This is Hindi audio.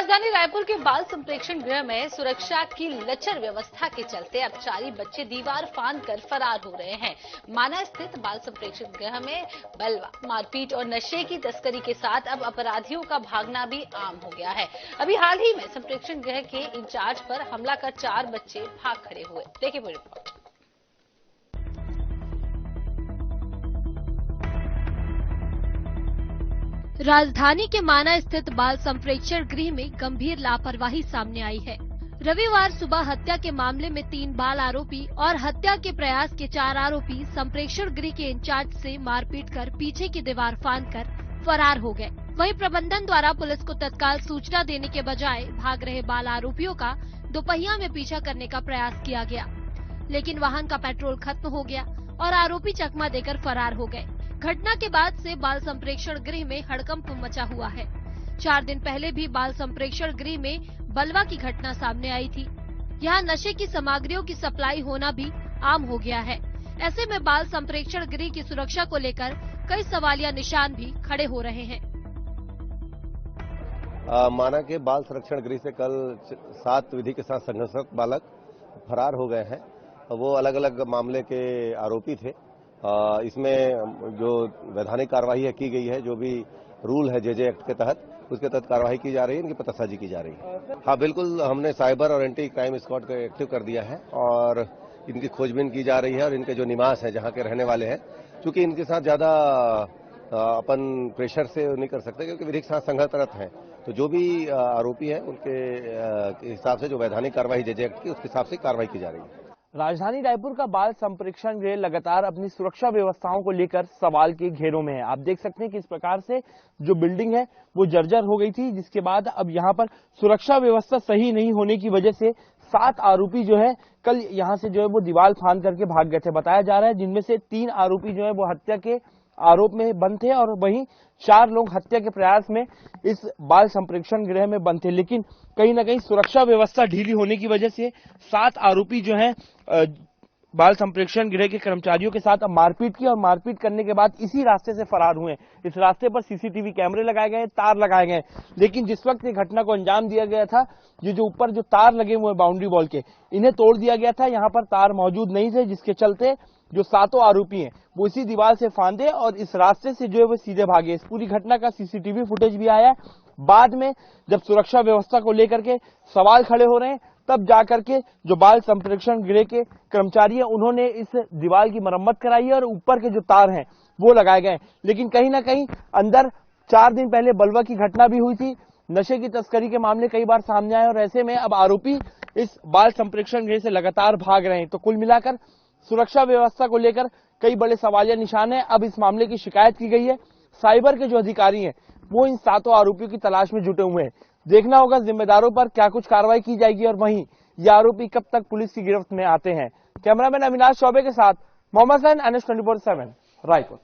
राजधानी रायपुर के बाल संप्रेक्षण गृह में सुरक्षा की लचर व्यवस्था के चलते अपचारी बच्चे दीवार फांदकर फरार हो रहे हैं। माना स्थित बाल संप्रेक्षण गृह में बलवा, मारपीट और नशे की तस्करी के साथ अब अपराधियों का भागना भी आम हो गया है। अभी हाल ही में संप्रेक्षण गृह के इंचार्ज पर हमला कर 4 बच्चे भाग खड़े हुए। देखिए वो रिपोर्ट। राजधानी के माना स्थित बाल संप्रेक्षण गृह में गंभीर लापरवाही सामने आई है। रविवार सुबह हत्या के मामले में 3 बाल आरोपी और हत्या के प्रयास के 4 आरोपी संप्रेक्षण गृह के इंचार्ज से मारपीट कर पीछे की दीवार फांदकर फरार हो गए। वहीं प्रबंधन द्वारा पुलिस को तत्काल सूचना देने के बजाय भाग रहे बाल आरोपियों का दोपहिया में पीछा करने का प्रयास किया गया, लेकिन वाहन का पेट्रोल खत्म हो गया और आरोपी चकमा देकर फरार हो गए। घटना के बाद से बाल संप्रेक्षण गृह में हड़कंप मचा हुआ है। 4 दिन पहले भी बाल संप्रेक्षण गृह में बलवा की घटना सामने आई थी। यहाँ नशे की सामग्रियों की सप्लाई होना भी आम हो गया है। ऐसे में बाल संप्रेक्षण गृह की सुरक्षा को लेकर कई सवालिया निशान भी खड़े हो रहे हैं। माना के बाल संरक्षण गृह से कल 7 विधि के साथ संघर्षरत बालक फरार हो गए हैं। वो अलग अलग मामले के आरोपी थे। इसमें जो वैधानिक कार्यवाही की गई है, जो भी रूल है जेजे एक्ट के तहत, उसके तहत कार्यवाही की जा रही है, इनकी पतासाजी की जा रही है। हाँ बिल्कुल, हमने साइबर और एंटी क्राइम स्क्वाड को एक्टिव कर दिया है और इनकी खोजबीन की जा रही है और इनके जो निवास है, जहाँ के रहने वाले हैं, चूंकि इनके साथ ज्यादा अपन प्रेशर से नहीं कर सकते क्योंकि विधिक साथ संघर्षरत हैं, तो जो भी आरोपी है उनके हिसाब से जो वैधानिक कार्यवाही जेजे एक्ट की, उसके हिसाब से कार्रवाई की जा रही है। राजधानी रायपुर का बाल संप्रेक्षण गृह लगातार अपनी सुरक्षा व्यवस्थाओं को लेकर सवाल के घेरों में है। आप देख सकते हैं कि इस प्रकार से जो बिल्डिंग है वो जर्जर हो गई थी, जिसके बाद अब यहाँ पर सुरक्षा व्यवस्था सही नहीं होने की वजह से 7 आरोपी जो है कल यहाँ से जो है वो दीवार फांद करके भाग गए थे। बताया जा रहा है जिनमें से 3 आरोपी जो है वो हत्या के आरोप में बंद थे और वहीं 4 लोग हत्या के प्रयास में इस बाल संप्रेक्षण गृह में बंद थे। लेकिन कहीं न कहीं सुरक्षा व्यवस्था ढीली होने की वजह से 7 आरोपी जो हैं बाल संप्रेक्षण गृह के कर्मचारियों के साथ मारपीट की और मारपीट करने के बाद इसी रास्ते से फरार हुए। इस रास्ते पर सीसीटीवी कैमरे लगाए गए, तार लगाए गए, लेकिन जिस वक्त ये घटना को अंजाम दिया गया था, ये जो ऊपर जो तार लगे हुए बाउंड्री वॉल के, इन्हें तोड़ दिया गया था। यहाँ पर तार मौजूद नहीं थे, जिसके चलते जो 7 आरोपी हैं वो इसी दीवार से फांदे और इस रास्ते से जो है वो सीधे भागे। इस पूरी घटना का सीसीटीवी फुटेज भी आया। बाद में जब सुरक्षा व्यवस्था को लेकर के सवाल खड़े हो रहे हैं, तब जाकर के जो बाल संप्रेक्षण गृह के कर्मचारी हैं उन्होंने इस दीवार की मरम्मत कराई है और ऊपर के जो तार हैं वो लगाए गए। लेकिन कहीं ना कहीं अंदर 4 दिन पहले बलवा की घटना भी हुई थी, नशे की तस्करी के मामले कई बार सामने आए और ऐसे में अब आरोपी इस बाल संप्रेक्षण गृह से लगातार भाग रहे हैं। तो कुल मिलाकर सुरक्षा व्यवस्था को लेकर कई बड़े सवालिया निशान हैं। अब इस मामले की शिकायत की गई है। साइबर के जो अधिकारी हैं वो इन 7 आरोपियों की तलाश में जुटे हुए हैं। देखना होगा जिम्मेदारों पर क्या कुछ कार्रवाई की जाएगी और वहीं ये आरोपी कब तक पुलिस की गिरफ्त में आते हैं। कैमरामैन अविनाश चौबे के साथ मोहम्मद सैन, NH 24/7 रायपुर।